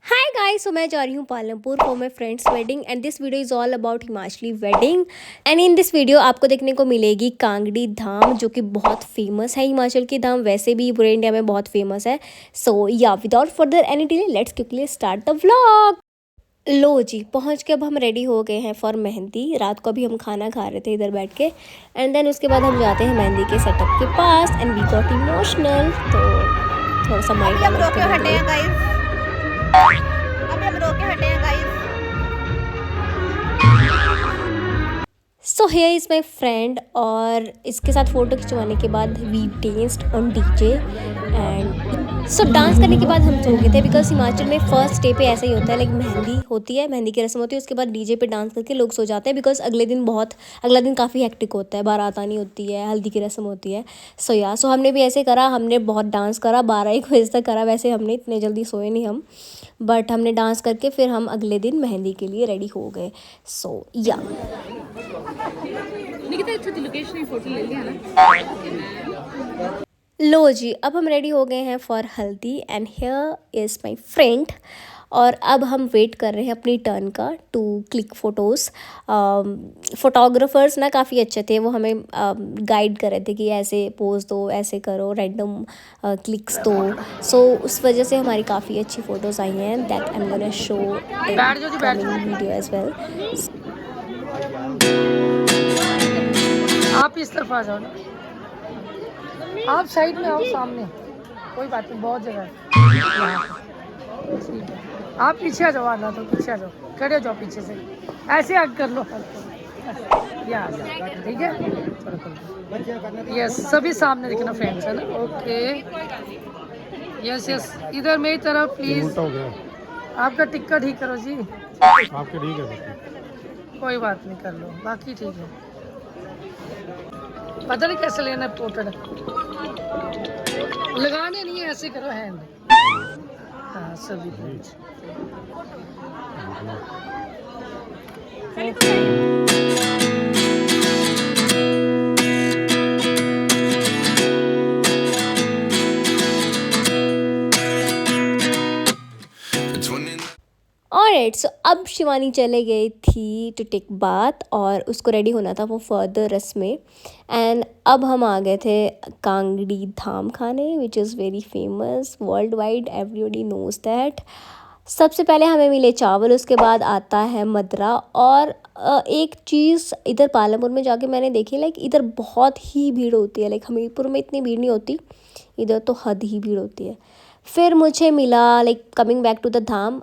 Hi guys, सो मैं जा रही हूँ Palampur for my friend's wedding and this video is all about Himachali wedding. And in this video आपको देखने को मिलेगी कांगड़ी धाम, जो कि बहुत फेमस है। हिमाचल की धाम वैसे भी पूरे इंडिया में बहुत फेमस है। So yeah without further any delay let's quickly start the vlog. लो जी, पहुँच के अब हम रेडी हो गए हैं फॉर मेहंदी। रात को अभी हम खाना खा रहे थे इधर बैठ के, एंड देन उसके बाद हम जाते हैं मेहंदी के सेटअप के पास एंड वी गॉट इमोशनल। तो थोड़ा सा माइंड हम रोके हटे हैं गाइस, अभी हम रोके हटे हैं guys. So here is my friend, और इसके साथ फ़ोटो खिंचवाने के बाद we danced on DJ and so dance करने के बाद हम सो गए थे, बिकॉज हिमाचल में फर्स्ट डे पे ऐसा ही होता है। लाइक मेहंदी होती है, मेहंदी की रस्म होती है, उसके बाद डीजे पे डांस करके लोग सो जाते हैं, बिकॉज अगला दिन काफ़ी हेक्टिक होता है। बारात आनी होती है, हल्दी की रस्म होती है। सो हमने भी ऐसे करा, हमने बहुत डांस करा, 12-1 बजे तक करा। वैसे हमने इतने जल्दी सोए नहीं हम, बट हमने डांस करके फिर हम अगले दिन मेहंदी के लिए रेडी हो गए। सो या लो जी, अब हम रेडी हो गए हैं फॉर हल्दी and here is my friend. और अब हम वेट कर रहे हैं अपनी टर्न का टू क्लिक फ़ोटोज़। फ़ोटोग्राफर्स ना काफ़ी अच्छे थे, वो हमें गाइड कर रहे थे कि ऐसे पोज दो, ऐसे करो, रैंडम क्लिक्स दो। सो उस वजह से हमारी काफ़ी अच्छी फ़ोटोज़ आई हैं that I am gonna show in coming video as well. आप इस तरफ आ जाओ ना, आप साइड में आओ, सामने कोई बात नहीं, बहुत जगह है। ठीक है, आप पीछे आ जाओ, आना तो पीछे आ जाओ, खड़े हो जाओ पीछे से, ऐसे आग कर लो, या आ जाओ, ठीक है। यस, सभी सामने दिखना फ्रेंड्स, है ना। ओके, यस यस, इधर मेरी तरफ प्लीज। आपका टिक्का ठीक करो जी, आपके ठीक है, कोई बात नहीं, कर लो, बाकी ठीक है। पता नहीं कैसे लेना है पोर्ट्रेट, लगाने नहीं है, ऐसे करो हैंड। हाँ सभी कुछ। ऑलराइट, सो अब शिवानी चले गई थी टू टेक बाथ और उसको रेडी होना था वो फर्दर रस्में। एंड अब हम आ गए थे कांगड़ी धाम खाने, which is very famous world wide, everybody knows that. सबसे पहले हमें मिले चावल, उसके बाद आता है मदरा। और एक चीज़ इधर पालमपुर में जाके मैंने देखी, लाइक इधर बहुत ही भीड़ होती है। लाइक हमीरपुर में इतनी भीड़ नहीं होती, इधर तो हद ही भीड़ होती है। फिर मुझे मिला, like coming back to the dham,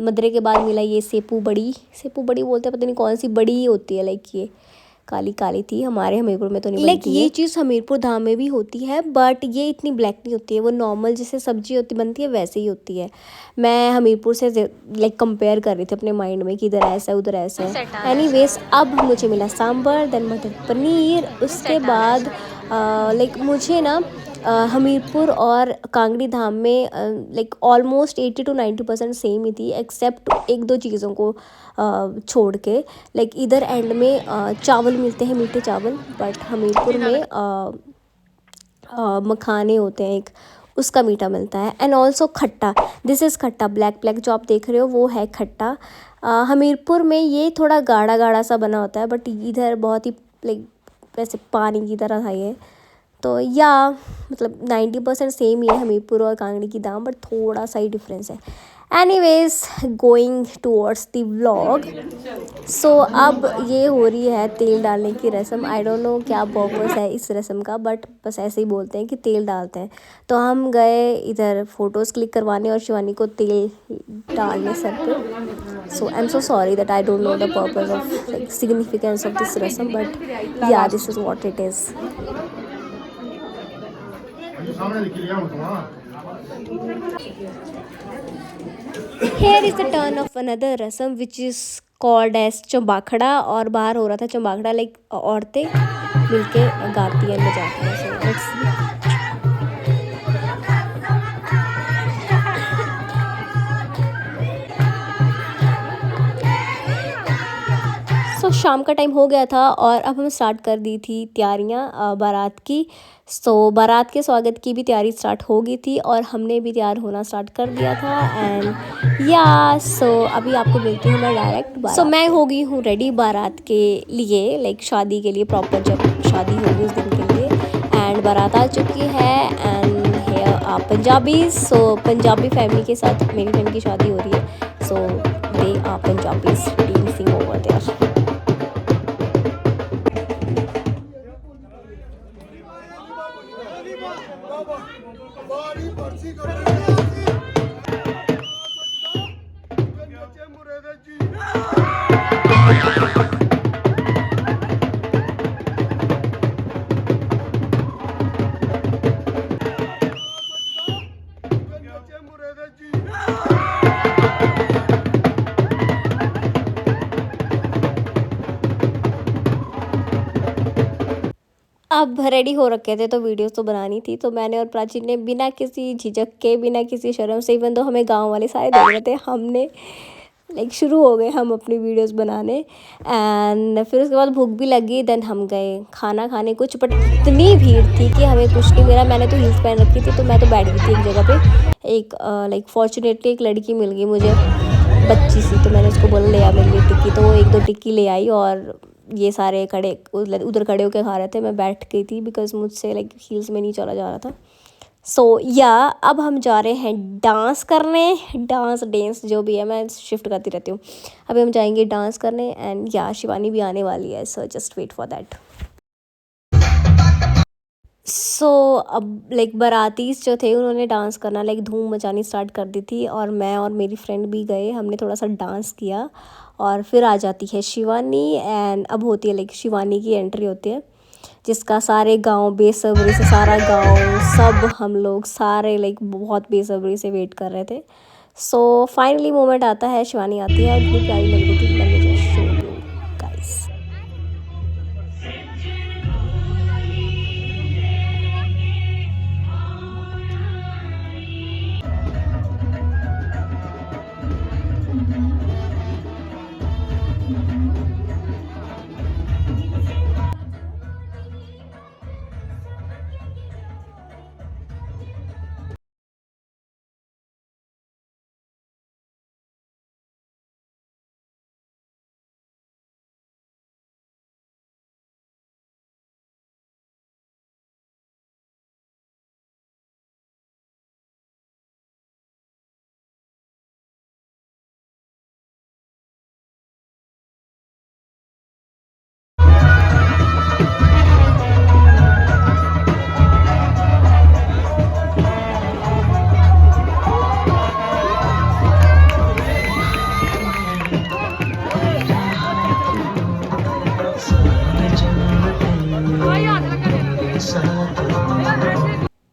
मदरे के बाद मिला ये सेपू बड़ी बोलते हैं, पता नहीं कौन सी बड़ी होती है। लाइक ये काली काली थी, हमारे हमीरपुर में तो नहीं बनती। ये चीज़ हमीरपुर धाम में भी होती है, बट ये इतनी ब्लैक नहीं होती है, वो नॉर्मल जैसे सब्जी बनती है वैसे ही होती है। मैं हमीरपुर से लाइक कंपेयर कर रही थी अपने माइंड में कि इधर ऐसा है उधर ऐसा है। एनीवेज, अब मुझे मिला सांभर, देन मटर पनीर। उसके बाद लाइक मुझे ना हमीरपुर और कांगड़ी धाम में लाइक ऑलमोस्ट 80-90% सेम ही थी, एक्सेप्ट एक दो चीज़ों को छोड़ के। लाइक इधर एंड में चावल मिलते हैं, मीठे चावल, बट हमीरपुर में मखाने होते हैं, एक उसका मीठा मिलता है। एंड ऑल्सो खट्टा, दिस इज़ खट्टा, ब्लैक जो आप देख रहे हो वो है खट्टा। हमीरपुर में ये थोड़ा गाढ़ा गाढ़ा सा बना होता है, बट इधर बहुत ही लाइक वैसे पानी की तरह था ये। तो या मतलब 90% सेम ही है हमीरपुर और कांगड़ी की दाम, बट थोड़ा सा ही डिफरेंस है। Anyways, going towards the vlog. So अब ये हो रही है तेल डालने की रस्म। आई डोंट नो क्या पर्पस है इस रस्म का, बट बस ऐसे ही बोलते हैं कि तेल डालते हैं। तो हम गए इधर फ़ोटोज़ क्लिक करवाने और शिवानी को तेल डालने सर पे। So I am so sorry that I don't know the purpose of like significance of this rasm, but yeah this is what it is. Here is the turn of another rasam which is called as चंबाखड़ा, और बाहर हो रहा था चंबाखड़ा, like औरतें मिलके गाती हैं बजाती हैं। सो लेट्स शाम का टाइम हो गया था और अब हम स्टार्ट कर दी थी तैयारियां बारात की। सो बारात के स्वागत की भी तैयारी स्टार्ट हो गई थी और हमने भी तैयार होना स्टार्ट कर दिया था। एंड या सो अभी आपको मिलती हूँ मैं डायरेक्ट बारात। सो मैं हो गई हूँ रेडी बारात के लिए, लाइक शादी के लिए, प्रॉपर जब शादी होगी उस दिन के लिए। एंड बारात आ चुकी है एंड आप पंजाबी, सो पंजाबी फैमिली के साथ मेरी फ्रेंड की शादी हो रही है। So they are Punjabis dancing over there. अब रेडी हो रखे थे तो वीडियोस तो बनानी थी, तो मैंने और प्राची ने बिना किसी झिझक के, बिना किसी शर्म से, इवन तो हमें गांव वाले सारे देख रहे थे, हमने लाइक शुरू हो गए हम अपनी वीडियोस बनाने। एंड फिर उसके बाद भूख भी लगी, देन हम गए खाना खाने कुछ, बट इतनी भीड़ थी कि हमें कुछ नहीं मिला। मैंने तो हील्स पहन रखी थी तो मैं तो बैठ गई थी एक जगह पे। एक लाइक फॉर्चुनेटली एक लड़की मिल गई मुझे, बच्ची सी, तो मैंने उसको बोला ले आ मेरे लिए टिक्की, तो वो 1-2 टिक्की ले आई और ये सारे खड़े उधर खड़े होकर खा रहे थे। मैं बैठ गई थी बिकॉज मुझसे लाइक हील्स में नहीं चला जा रहा था। सो या अब हम जा रहे हैं डांस करने, डांस जो भी है, मैं शिफ्ट करती रहती हूँ। अभी हम जाएंगे डांस करने एंड या शिवानी भी आने वाली है, so just wait for that. So अब लाइक बारातीस जो थे उन्होंने डांस करना लाइक धूम मचानी स्टार्ट कर दी थी और मैं और मेरी फ्रेंड भी गए, हमने थोड़ा सा डांस किया और फिर आ जाती है शिवानी। एंड अब होती है लाइक शिवानी की एंट्री होती है, जिसका सारे गांव बेसब्री से, सारा गांव सब हम लोग सारे लाइक बहुत बेसब्री से वेट कर रहे थे। सो फाइनली मोमेंट आता है, शिवानी आती है और इतनी प्यारी लग रही थी। मैंने जस्ट शो यू गाइस।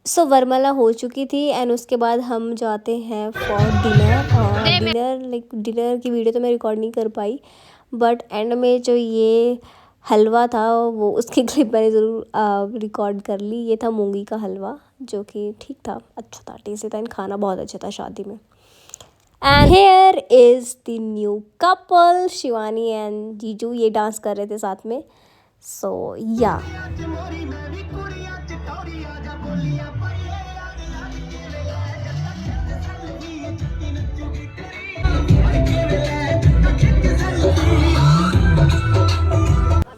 सो वरमाला हो चुकी थी एंड उसके बाद हम जाते हैं फॉर डिनर। डिनर की वीडियो तो मैं रिकॉर्ड नहीं कर पाई, बट एंड में जो ये हलवा था वो उसकी क्लिप मैंने ज़रूर रिकॉर्ड कर ली। ये था मूंगी का हलवा जो कि ठीक था, अच्छा था, टेस्टी था एंड खाना बहुत अच्छा था शादी में। And here is the new couple, Shivani and जीजू, ये डांस कर रहे थे साथ में। सो या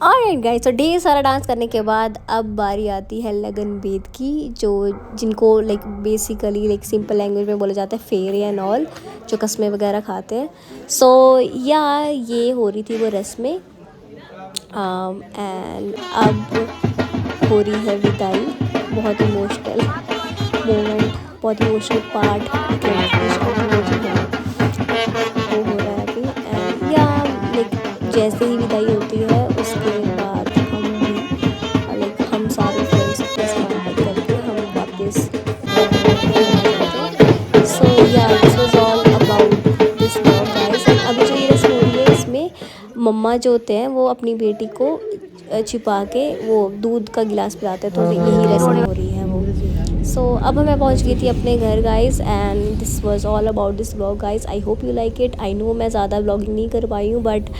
ऑलराइट गाइस, तो ढेर सारा डांस करने के बाद अब बारी आती है लगन बेद की, जो जिनको like basically like simple language में बोला जाता है फेरे एंड ऑल, जो कस्में वगैरह खाते हैं। सो या ये हो रही थी वो रस्में एंड अब हो रही है विदाई। बहुत इमोशनल मोमेंट, बहुत इमोशनल पार्ट वो हो रहा है अभी। एंड या लाइक जैसे ही विदाई होती है उसके बाद हम भी लाइक हम सारे फ्रेंड्स के साथ करके हम वापस। सो या this was all about this vlog guys. अभी जो ये रस्म हो रही है इसमें मम्मा जो होते हैं वो अपनी बेटी को छिपा के वो दूध का गिलास पिलाते हैं, तो यही रस्म हो रही है वो। सो अब मैं पहुंच गई थी अपने घर guys, and this was all about this vlog guys. I hope you like it. I know मैं ज़्यादा व्लॉगिंग नहीं कर पाई हूँ, बट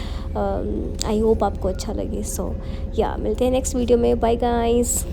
आई होप आपको अच्छा लगे। सो या मिलते हैं नेक्स्ट वीडियो में। Bye guys.